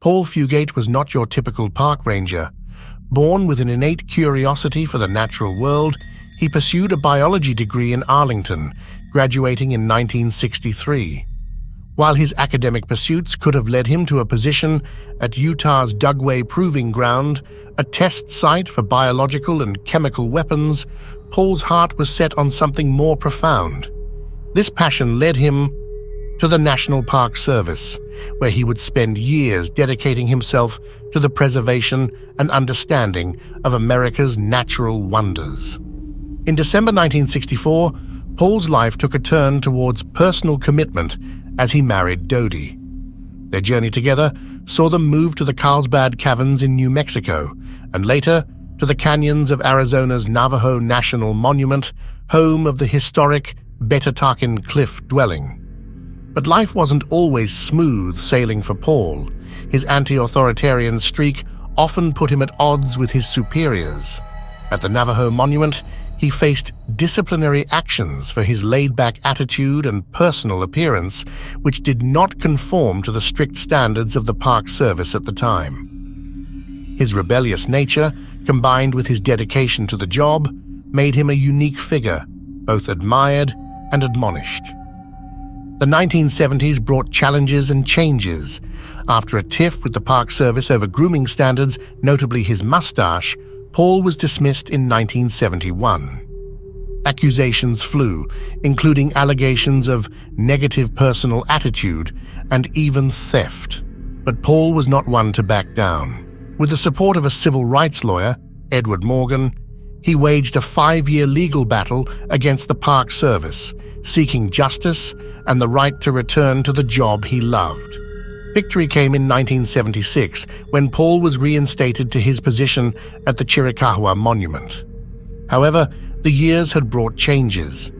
Paul Fugate was not your typical park ranger. Born with an innate curiosity for the natural world, he pursued a biology degree in Arlington, graduating in 1963. While his academic pursuits could have led him to a position at Utah's Dugway Proving Ground, a test site for biological and chemical weapons, Paul's heart was set on something more profound. This passion led him to the National Park Service, where he would spend years dedicating himself to the preservation and understanding of America's natural wonders. In December 1964, Paul's life took a turn towards personal commitment as he married Dodie. Their journey together saw them move to the Carlsbad Caverns in New Mexico, and later to the canyons of Arizona's Navajo National Monument, home of the historic Betatakin Cliff dwelling. But life wasn't always smooth sailing for Paul. His anti-authoritarian streak often put him at odds with his superiors. At the Navajo Monument, he faced disciplinary actions for his laid-back attitude and personal appearance, which did not conform to the strict standards of the Park Service at the time. His rebellious nature, combined with his dedication to the job, made him a unique figure, both admired and admonished. The 1970s brought challenges and changes. After a tiff with the Park Service over grooming standards, notably his mustache, Paul was dismissed in 1971. Accusations flew, including allegations of negative personal attitude and even theft. But Paul was not one to back down. With the support of a civil rights lawyer, Edward Morgan, he waged a 5-year legal battle against the Park Service, seeking justice and the right to return to the job he loved. Victory came in 1976 when Paul was reinstated to his position at the Chiricahua Monument. However, the years had brought changes.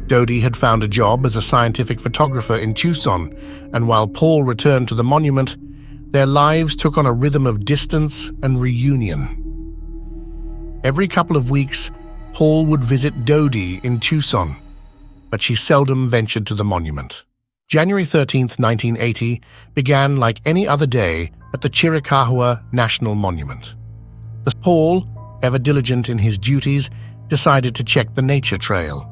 Dodie had found a job as a scientific photographer in Tucson, and while Paul returned to the monument, their lives took on a rhythm of distance and reunion. Every couple of weeks, Paul would visit Dodie in Tucson, but she seldom ventured to the monument. January 13, 1980, began like any other day at the Chiricahua National Monument. Paul, ever diligent in his duties, decided to check the nature trail.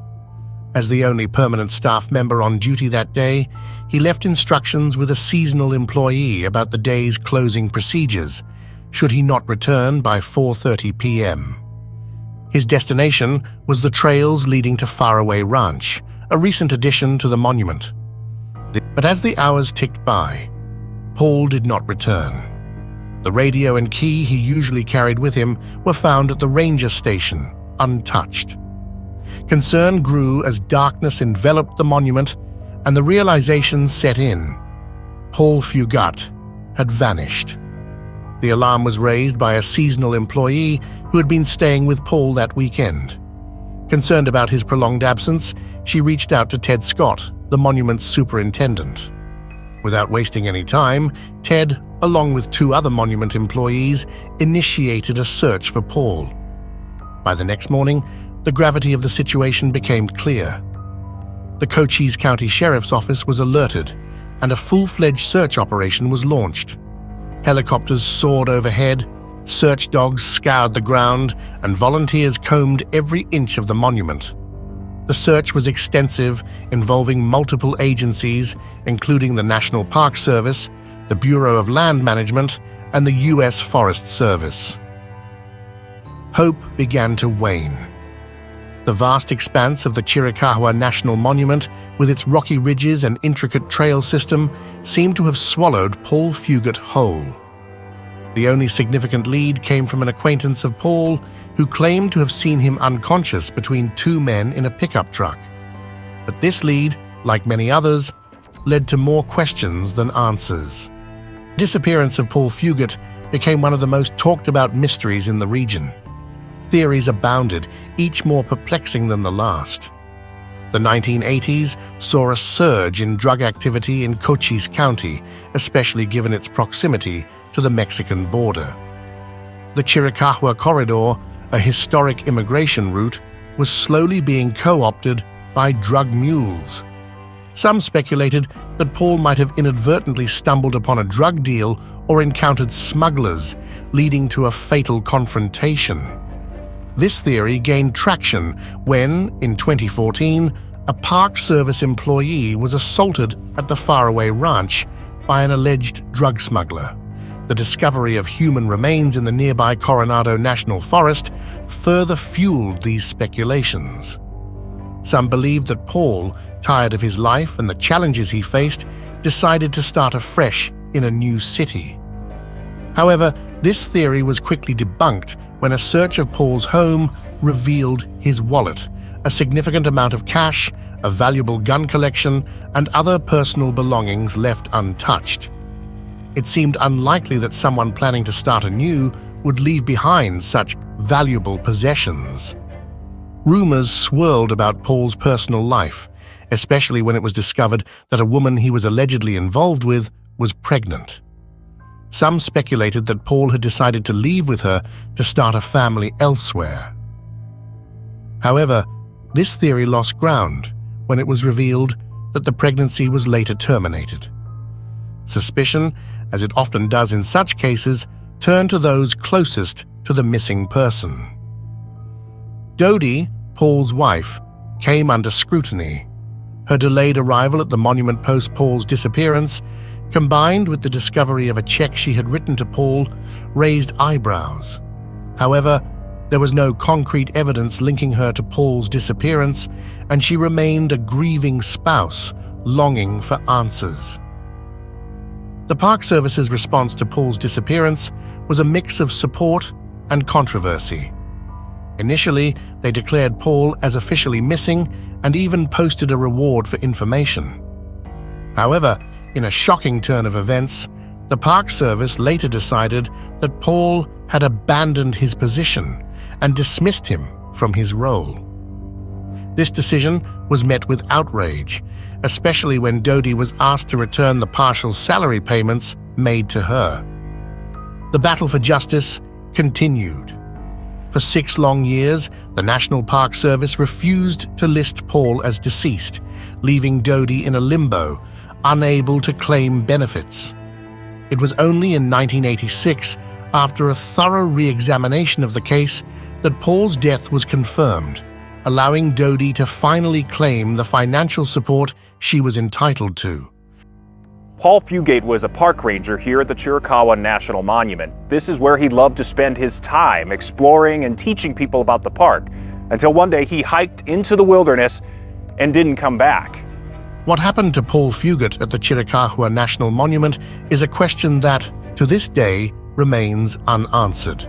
As the only permanent staff member on duty that day, he left instructions with a seasonal employee about the day's closing procedures, should he not return by 4:30 p.m. His destination was the trails leading to Faraway Ranch, a recent addition to the monument. But as the hours ticked by, Paul did not return. The radio and key he usually carried with him were found at the ranger station, untouched. Concern grew as darkness enveloped the monument and the realization set in. Paul Fugate had vanished. The alarm was raised by a seasonal employee who had been staying with Paul that weekend. Concerned about his prolonged absence, she reached out to Ted Scott, the monument's superintendent. Without wasting any time, Ted, along with 2 other monument employees, initiated a search for Paul. By the next morning, the gravity of the situation became clear. The Cochise County Sheriff's Office was alerted, and a full-fledged search operation was launched. Helicopters soared overhead, search dogs scoured the ground, and volunteers combed every inch of the monument. The search was extensive, involving multiple agencies, including the National Park Service, the Bureau of Land Management, and the U.S. Forest Service. Hope began to wane. The vast expanse of the Chiricahua National Monument, with its rocky ridges and intricate trail system, seemed to have swallowed Paul Fugate whole. The only significant lead came from an acquaintance of Paul who claimed to have seen him unconscious between 2 men in a pickup truck. But this lead, like many others, led to more questions than answers. The disappearance of Paul Fugate became one of the most talked-about mysteries in the region. Theories abounded, each more perplexing than the last. The 1980s saw a surge in drug activity in Cochise County, especially given its proximity to the Mexican border. The Chiricahua Corridor, a historic immigration route, was slowly being co-opted by drug mules. Some speculated that Paul might have inadvertently stumbled upon a drug deal or encountered smugglers, leading to a fatal confrontation. This theory gained traction when, in 2014, a Park Service employee was assaulted at the faraway ranch by an alleged drug smuggler. The discovery of human remains in the nearby Coronado National Forest further fueled these speculations. Some believed that Paul, tired of his life and the challenges he faced, decided to start afresh in a new city. However, this theory was quickly debunked when a search of Paul's home revealed his wallet, a significant amount of cash, a valuable gun collection, and other personal belongings left untouched. It seemed unlikely that someone planning to start anew would leave behind such valuable possessions. Rumors swirled about Paul's personal life, especially when it was discovered that a woman he was allegedly involved with was pregnant. Some speculated that Paul had decided to leave with her to start a family elsewhere. However, this theory lost ground when it was revealed that the pregnancy was later terminated. Suspicion, as it often does in such cases, turned to those closest to the missing person. Dodie, Paul's wife, came under scrutiny. Her delayed arrival at the monument post Paul's disappearance, combined with the discovery of a check she had written to Paul, raised eyebrows. However, there was no concrete evidence linking her to Paul's disappearance, and she remained a grieving spouse, longing for answers. The Park Service's response to Paul's disappearance was a mix of support and controversy. Initially, they declared Paul as officially missing and even posted a reward for information. However, in a shocking turn of events, the Park Service later decided that Paul had abandoned his position and dismissed him from his role. This decision was met with outrage, especially when Dodie was asked to return the partial salary payments made to her. The battle for justice continued. For 6 long years, the National Park Service refused to list Paul as deceased, leaving Dodie in a limbo, unable to claim benefits. It was only in 1986, after a thorough re-examination of the case, that Paul's death was confirmed, allowing Dodie to finally claim the financial support she was entitled to. Paul Fugate was a park ranger here at the Chiricahua National Monument. This is where he loved to spend his time exploring and teaching people about the park, until one day he hiked into the wilderness and didn't come back. What happened to Paul Fugate at the Chiricahua National Monument is a question that, to this day, remains unanswered.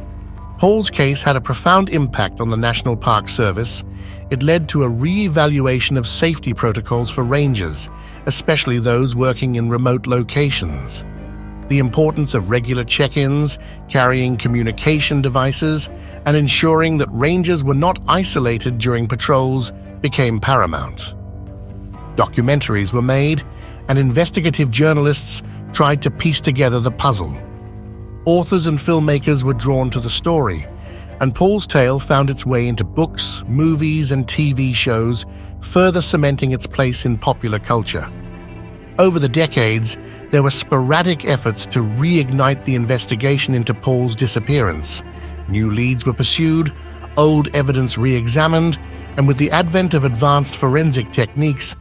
Paul's case had a profound impact on the National Park Service. It led to a re-evaluation of safety protocols for rangers, especially those working in remote locations. The importance of regular check-ins, carrying communication devices, and ensuring that rangers were not isolated during patrols became paramount. Documentaries were made, and investigative journalists tried to piece together the puzzle. Authors and filmmakers were drawn to the story, and Paul's tale found its way into books, movies, and TV shows, further cementing its place in popular culture. Over the decades, there were sporadic efforts to reignite the investigation into Paul's disappearance. New leads were pursued, old evidence re-examined, and with the advent of advanced forensic techniques,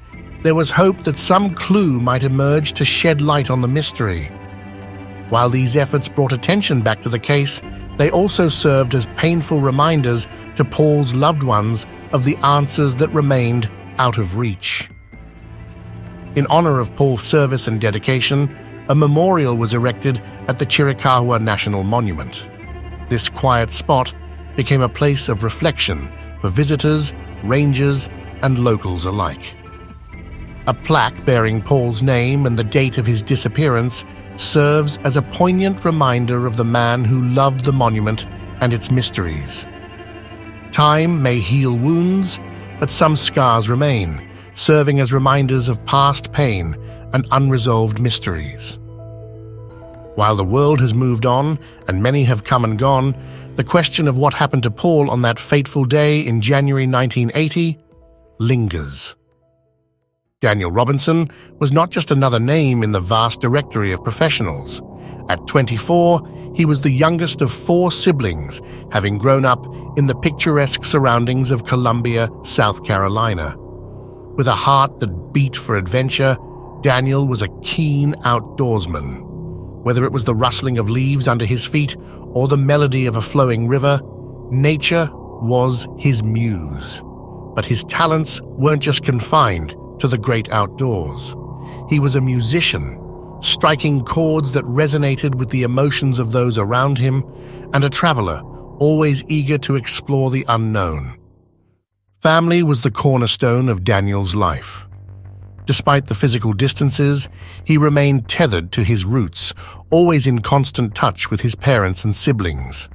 there was hope that some clue might emerge to shed light on the mystery. While these efforts brought attention back to the case, they also served as painful reminders to Paul's loved ones of the answers that remained out of reach. In honor of Paul's service and dedication, a memorial was erected at the Chiricahua National Monument. This quiet spot became a place of reflection for visitors, rangers, and locals alike. A plaque bearing Paul's name and the date of his disappearance serves as a poignant reminder of the man who loved the monument and its mysteries. Time may heal wounds, but some scars remain, serving as reminders of past pain and unresolved mysteries. While the world has moved on and many have come and gone, the question of what happened to Paul on that fateful day in January 1980 lingers. Daniel Robinson was not just another name in the vast directory of professionals. At 24, he was the youngest of 4 siblings, having grown up in the picturesque surroundings of Columbia, South Carolina. With a heart that beat for adventure, Daniel was a keen outdoorsman. Whether it was the rustling of leaves under his feet or the melody of a flowing river, nature was his muse. But his talents weren't just confined to the great outdoors. He was a musician, striking chords that resonated with the emotions of those around him, and a traveler, always eager to explore the unknown. Family was the cornerstone of Daniel's life. Despite the physical distances, he remained tethered to his roots, always in constant touch with his parents and siblings.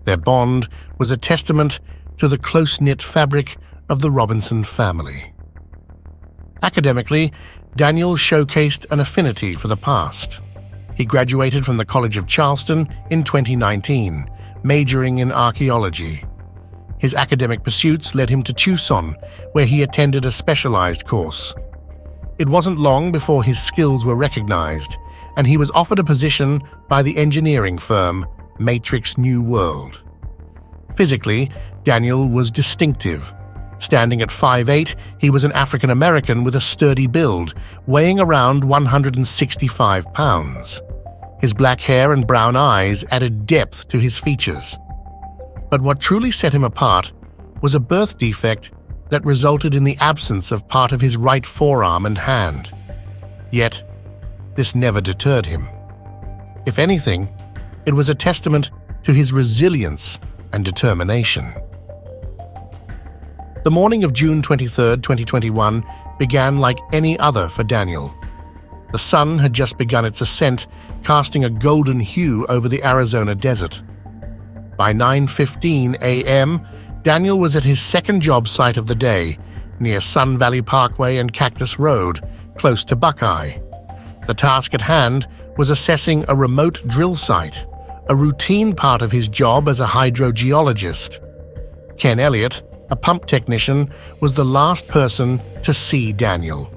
Their bond was a testament to the close-knit fabric of the Robinson family. Academically, Daniel showcased an affinity for the past. He graduated from the College of Charleston in 2019, majoring in archaeology. His academic pursuits led him to Tucson, where he attended a specialized course. It wasn't long before his skills were recognized, and he was offered a position by the engineering firm Matrix New World. Physically, Daniel was distinctive. Standing at 5'8", he was an African American with a sturdy build, weighing around 165 pounds. His black hair and brown eyes added depth to his features. But what truly set him apart was a birth defect that resulted in the absence of part of his right forearm and hand. Yet, this never deterred him. If anything, it was a testament to his resilience and determination. The morning of June 23, 2021, began like any other for Daniel. The sun had just begun its ascent, casting a golden hue over the Arizona desert. By 9:15 a.m., Daniel was at his second job site of the day, near Sun Valley Parkway and Cactus Road, close to Buckeye. The task at hand was assessing a remote drill site, a routine part of his job as a hydrogeologist. Ken Elliott, a pump technician, was the last person to see Daniel.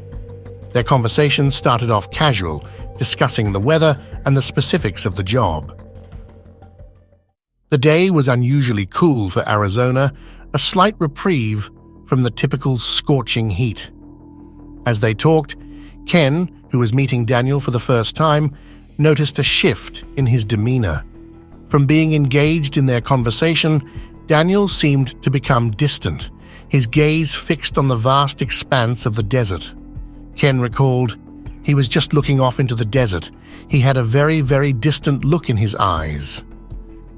Their conversation started off casual, discussing the weather and the specifics of the job. The day was unusually cool for Arizona, a slight reprieve from the typical scorching heat. As they talked, Ken, who was meeting Daniel for the first time, noticed a shift in his demeanor. From being engaged in their conversation, Daniel seemed to become distant, his gaze fixed on the vast expanse of the desert. Ken recalled, he was just looking off into the desert. He had a very, very distant look in his eyes.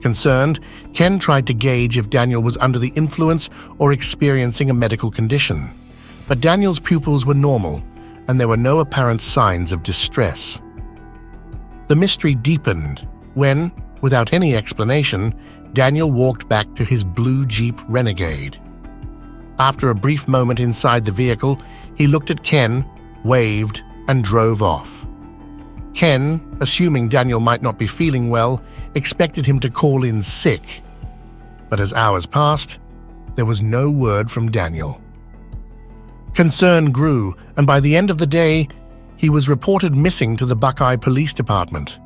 Concerned, Ken tried to gauge if Daniel was under the influence or experiencing a medical condition. But Daniel's pupils were normal, and there were no apparent signs of distress. The mystery deepened when, without any explanation, Daniel walked back to his blue Jeep Renegade. After a brief moment inside the vehicle, he looked at Ken, waved, and drove off. Ken, assuming Daniel might not be feeling well, expected him to call in sick. But as hours passed, there was no word from Daniel. Concern grew, and by the end of the day, he was reported missing to the Buckeye Police Department.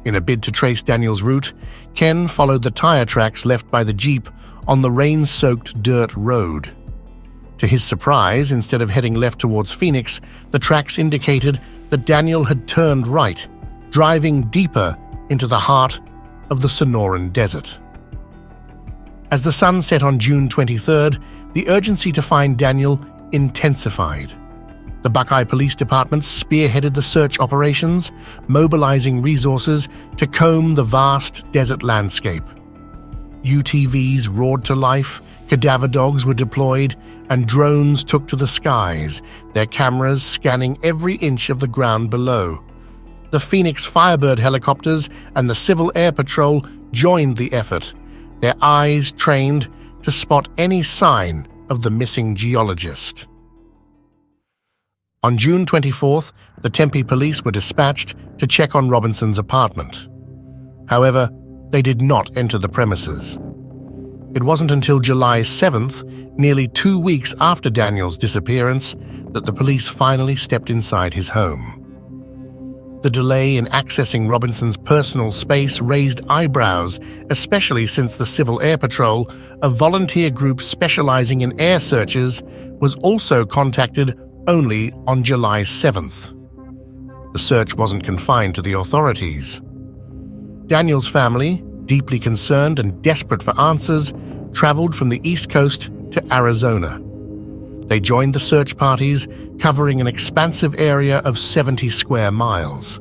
In a bid to trace Daniel's route, Ken followed the tire tracks left by the Jeep on the rain-soaked dirt road. To his surprise, instead of heading left towards Phoenix, the tracks indicated that Daniel had turned right, driving deeper into the heart of the Sonoran Desert. As the sun set on June 23rd, the urgency to find Daniel intensified. The Buckeye Police Department spearheaded the search operations, mobilizing resources to comb the vast desert landscape. UTVs roared to life, cadaver dogs were deployed, and drones took to the skies, their cameras scanning every inch of the ground below. The Phoenix Firebird helicopters and the Civil Air Patrol joined the effort, their eyes trained to spot any sign of the missing geologist. On June 24th, the Tempe police were dispatched to check on Robinson's apartment. However, they did not enter the premises. It wasn't until July 7th, nearly 2 weeks after Daniel's disappearance, that the police finally stepped inside his home. The delay in accessing Robinson's personal space raised eyebrows, especially since the Civil Air Patrol, a volunteer group specializing in air searches, was also contacted only on July 7th. The search wasn't confined to the authorities. Daniel's family, deeply concerned and desperate for answers, traveled from the East Coast to Arizona. They joined the search parties, covering an expansive area of 70 square miles.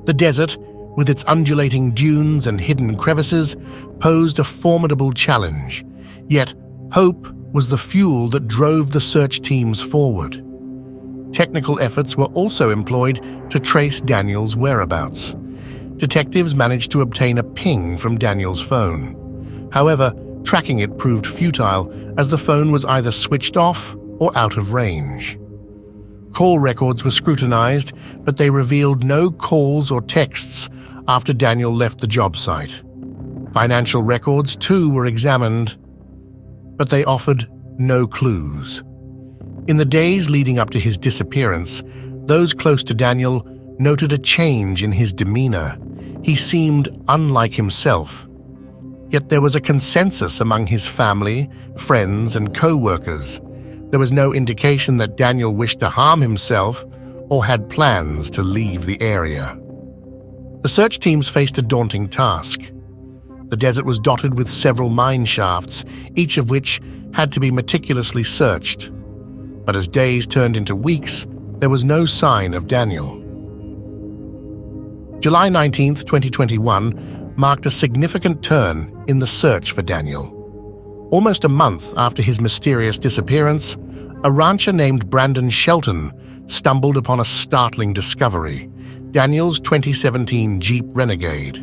The desert, with its undulating dunes and hidden crevices, posed a formidable challenge, yet hope was the fuel that drove the search teams forward. Technical efforts were also employed to trace Daniel's whereabouts. Detectives managed to obtain a ping from Daniel's phone. However, tracking it proved futile, as the phone was either switched off or out of range. Call records were scrutinized, but they revealed no calls or texts after Daniel left the job site. Financial records, too, were examined, but they offered no clues. In the days leading up to his disappearance, those close to Daniel noted a change in his demeanor. He seemed unlike himself. Yet there was a consensus among his family, friends, and co-workers. There was no indication that Daniel wished to harm himself or had plans to leave the area. The search teams faced a daunting task. The desert was dotted with several mine shafts, each of which had to be meticulously searched. But as days turned into weeks, there was no sign of Daniel. July 19, 2021, marked a significant turn in the search for Daniel. Almost a month after his mysterious disappearance, a rancher named Brandon Shelton stumbled upon a startling discovery: Daniel's 2017 Jeep Renegade.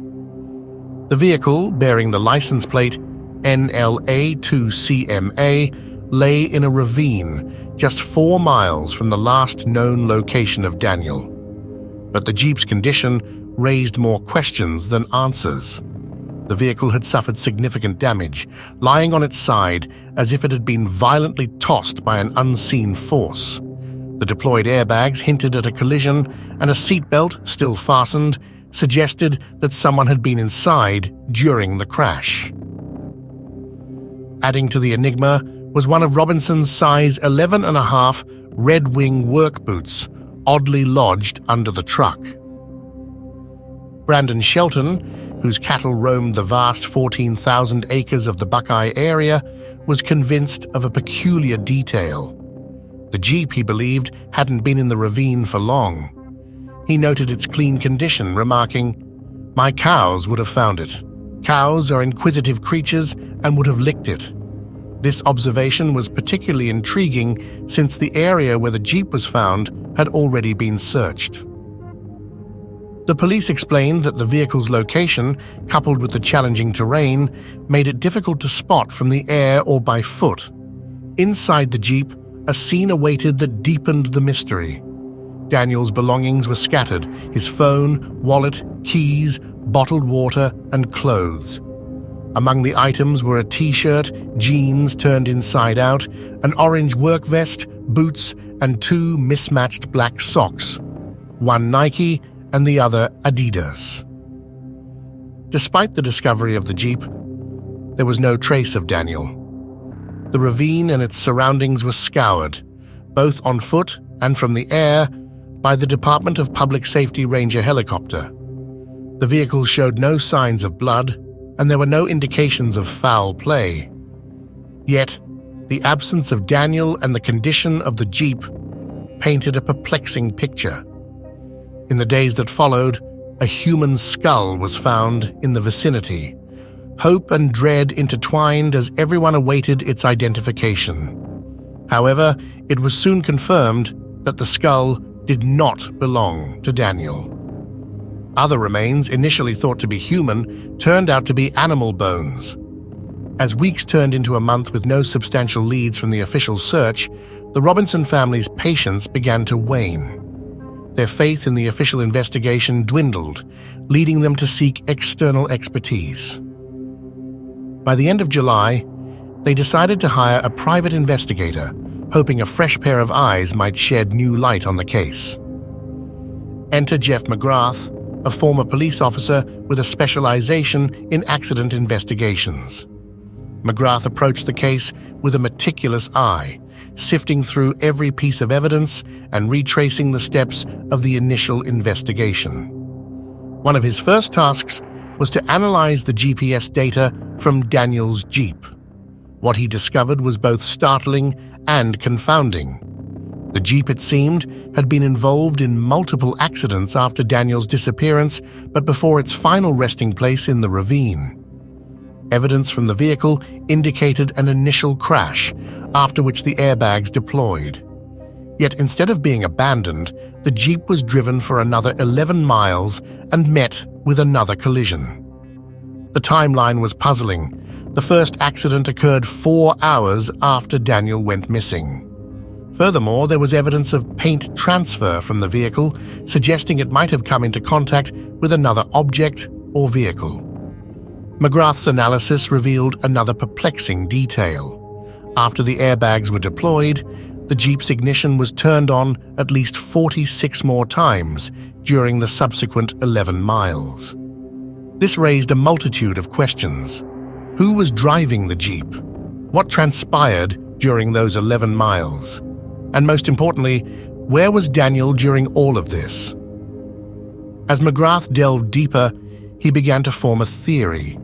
The vehicle, bearing the license plate NLA2CMA, lay in a ravine just 4 miles from the last known location of Daniel. But the Jeep's condition raised more questions than answers. The vehicle had suffered significant damage, lying on its side as if it had been violently tossed by an unseen force. The deployed airbags hinted at a collision, and a seatbelt, still fastened, suggested that someone had been inside during the crash. Adding to the enigma was one of Robinson's size 11.5 Red Wing work boots, oddly lodged under the truck. Brandon Shelton, whose cattle roamed the vast 14,000 acres of the Buckeye area, was convinced of a peculiar detail. The Jeep, he believed, hadn't been in the ravine for long. He noted its clean condition, remarking, "My cows would have found it. Cows are inquisitive creatures and would have licked it." This observation was particularly intriguing since the area where the Jeep was found had already been searched. The police explained that the vehicle's location, coupled with the challenging terrain, made it difficult to spot from the air or by foot. Inside the Jeep, a scene awaited that deepened the mystery. Daniel's belongings were scattered: his phone, wallet, keys, bottled water, and clothes. Among the items were a t-shirt, jeans turned inside out, an orange work vest, boots, and 2 mismatched black socks, one Nike and the other Adidas. Despite the discovery of the Jeep, there was no trace of Daniel. The ravine and its surroundings were scoured, both on foot and from the air, by the Department of Public Safety Ranger helicopter. The vehicle showed no signs of blood, and there were no indications of foul play. Yet, the absence of Daniel and the condition of the Jeep painted a perplexing picture. In the days that followed, a human skull was found in the vicinity. Hope and dread intertwined as everyone awaited its identification. However, it was soon confirmed that the skull did not belong to Daniel. Other remains, initially thought to be human, turned out to be animal bones. As weeks turned into a month with no substantial leads from the official search, the Robinson family's patience began to wane. Their faith in the official investigation dwindled, leading them to seek external expertise. By the end of July, they decided to hire a private investigator, hoping a fresh pair of eyes might shed new light on the case. Enter Jeff McGrath, a former police officer with a specialization in accident investigations. McGrath approached the case with a meticulous eye, sifting through every piece of evidence and retracing the steps of the initial investigation. One of his first tasks was to analyze the GPS data from Daniel's Jeep. What he discovered was both startling and confounding. The Jeep, it seemed, had been involved in multiple accidents after Daniel's disappearance, but before its final resting place in the ravine. Evidence from the vehicle indicated an initial crash, after which the airbags deployed. Yet instead of being abandoned, the Jeep was driven for another 11 miles and met with another collision. The timeline was puzzling. The first accident occurred 4 hours after Daniel went missing. Furthermore, there was evidence of paint transfer from the vehicle, suggesting it might have come into contact with another object or vehicle. McGrath's analysis revealed another perplexing detail. After the airbags were deployed, the Jeep's ignition was turned on at least 46 more times during the subsequent 11 miles. This raised a multitude of questions. Who was driving the Jeep? What transpired during those 11 miles? And most importantly, where was Daniel during all of this? As McGrath delved deeper, he began to form a theory.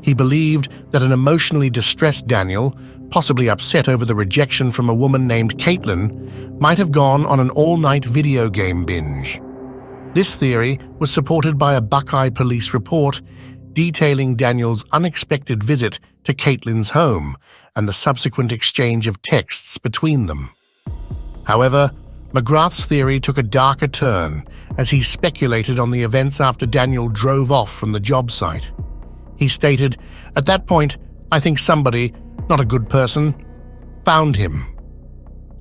He believed that an emotionally distressed Daniel, possibly upset over the rejection from a woman named Caitlin, might have gone on an all-night video game binge. This theory was supported by a Buckeye police report detailing Daniel's unexpected visit to Caitlin's home and the subsequent exchange of texts between them. However, McGrath's theory took a darker turn as he speculated on the events after Daniel drove off from the job site. He stated, "At that point, I think somebody, not a good person, found him.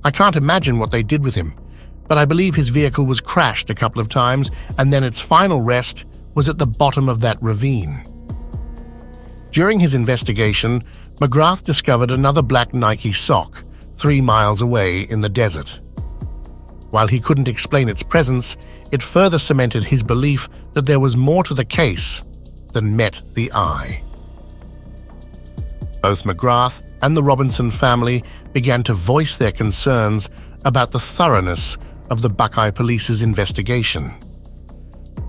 I can't imagine what they did with him, but I believe his vehicle was crashed a couple of times and then its final rest was at the bottom of that ravine." During his investigation, McGrath discovered another black Nike sock 3 miles away in the desert. While he couldn't explain its presence, it further cemented his belief that there was more to the case than met the eye. Both McGrath and the Robinson family began to voice their concerns about the thoroughness of the Buckeye Police's investigation.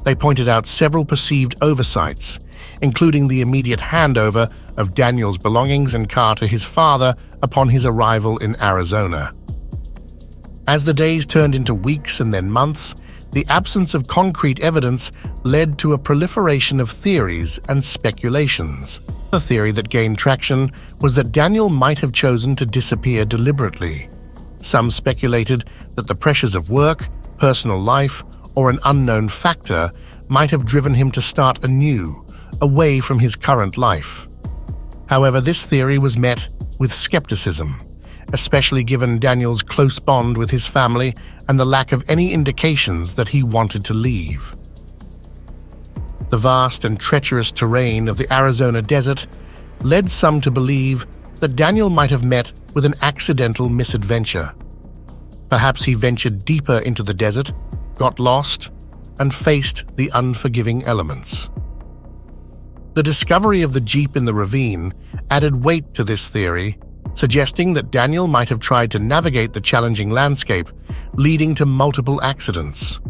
They pointed out several perceived oversights, including the immediate handover of Daniel's belongings and car to his father upon his arrival in Arizona. As the days turned into weeks and then months, the absence of concrete evidence led to a proliferation of theories and speculations. The theory that gained traction was that Daniel might have chosen to disappear deliberately. Some speculated that the pressures of work, personal life, or an unknown factor might have driven him to start anew, away from his current life. However, this theory was met with skepticism, especially given Daniel's close bond with his family and the lack of any indications that he wanted to leave. The vast and treacherous terrain of the Arizona desert led some to believe that Daniel might have met with an accidental misadventure. Perhaps he ventured deeper into the desert, got lost, and faced the unforgiving elements. The discovery of the Jeep in the ravine added weight to this theory, suggesting that Daniel might have tried to navigate the challenging landscape, leading to multiple accidents.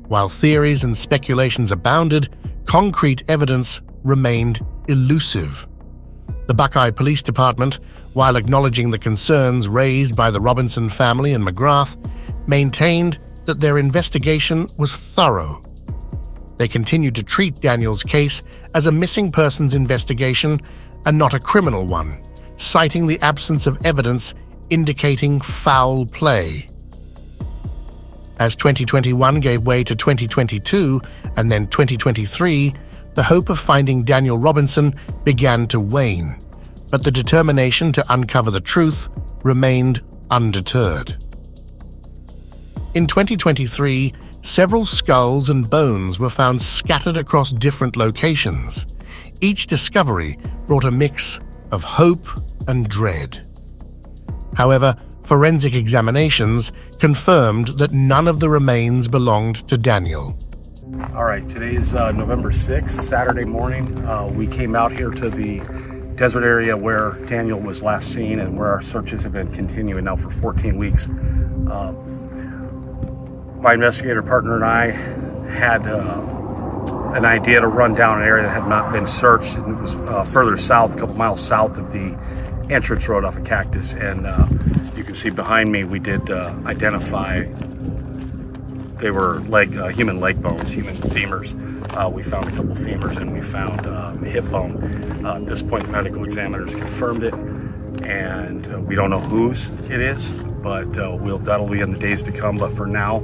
While theories and speculations abounded, concrete evidence remained elusive. The Buckeye Police Department, while acknowledging the concerns raised by the Robinson family and McGrath, maintained that their investigation was thorough. They continued to treat Daniel's case as a missing persons investigation and not a criminal one, citing the absence of evidence indicating foul play. As 2021 gave way to 2022 and then 2023, the hope of finding Daniel Robinson began to wane, but the determination to uncover the truth remained undeterred. In 2023, several skulls and bones were found scattered across different locations, Each discovery brought a mix of hope and dread. However, forensic examinations confirmed that none of the remains belonged to Daniel. All right, today is November 6th, Saturday morning. We came out here to the desert area where Daniel was last seen and where our searches have been continuing now for 14 weeks. My investigator partner and I had an idea to run down an area that had not been searched, and it was further south, a couple miles south of the entrance road off of Cactus. And you can see behind me, we did identify they were human leg bones, human femurs. We found a couple femurs and we found a hip bone. At this point, the medical examiners confirmed it, and we don't know whose it is, but that'll be in the days to come. But for now,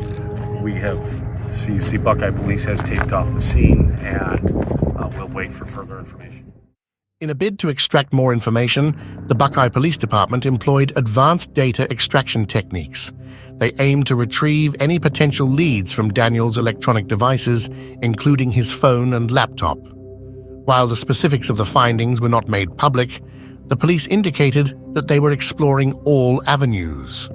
we have CC Buckeye Police has taped off the scene, and we'll wait for further information. In a bid to extract more information, the Buckeye Police Department employed advanced data extraction techniques. They aimed to retrieve any potential leads from Daniel's electronic devices, including his phone and laptop. While the specifics of the findings were not made public, the police indicated that they were exploring all avenues.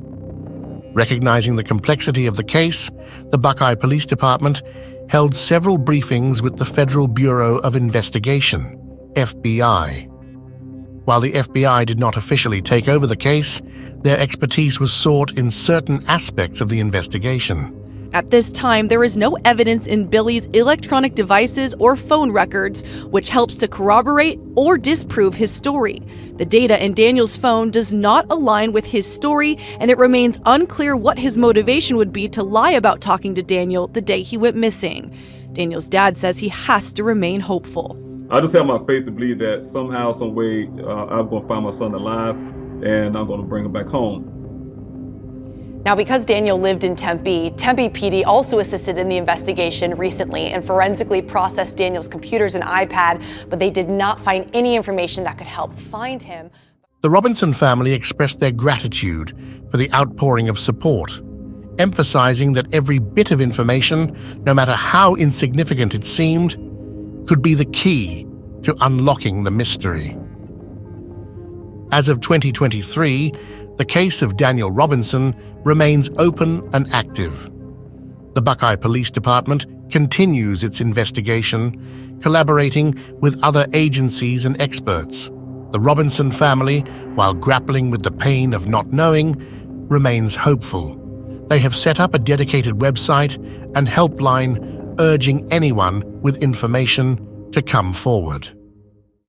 Recognizing the complexity of the case, the Buckeye Police Department held several briefings with the Federal Bureau of Investigation, FBI. While the FBI did not officially take over the case, their expertise was sought in certain aspects of the investigation. At this time, there is no evidence in Billy's electronic devices or phone records, which helps to corroborate or disprove his story. The data in Daniel's phone does not align with his story, and it remains unclear what his motivation would be to lie about talking to Daniel the day he went missing. Daniel's dad says he has to remain hopeful. I just have my faith to believe that somehow, some way, I'm going to find my son alive and I'm going to bring him back home. Now, because Daniel lived in Tempe, Tempe PD also assisted in the investigation recently and forensically processed Daniel's computers and iPad, but they did not find any information that could help find him. The Robinson family expressed their gratitude for the outpouring of support, emphasizing that every bit of information, no matter how insignificant it seemed, could be the key to unlocking the mystery. As of 2023, the case of Daniel Robinson remains open and active. The Buckeye Police Department continues its investigation, collaborating with other agencies and experts. The Robinson family, while grappling with the pain of not knowing, remains hopeful. They have set up a dedicated website and helpline urging anyone with information to come forward.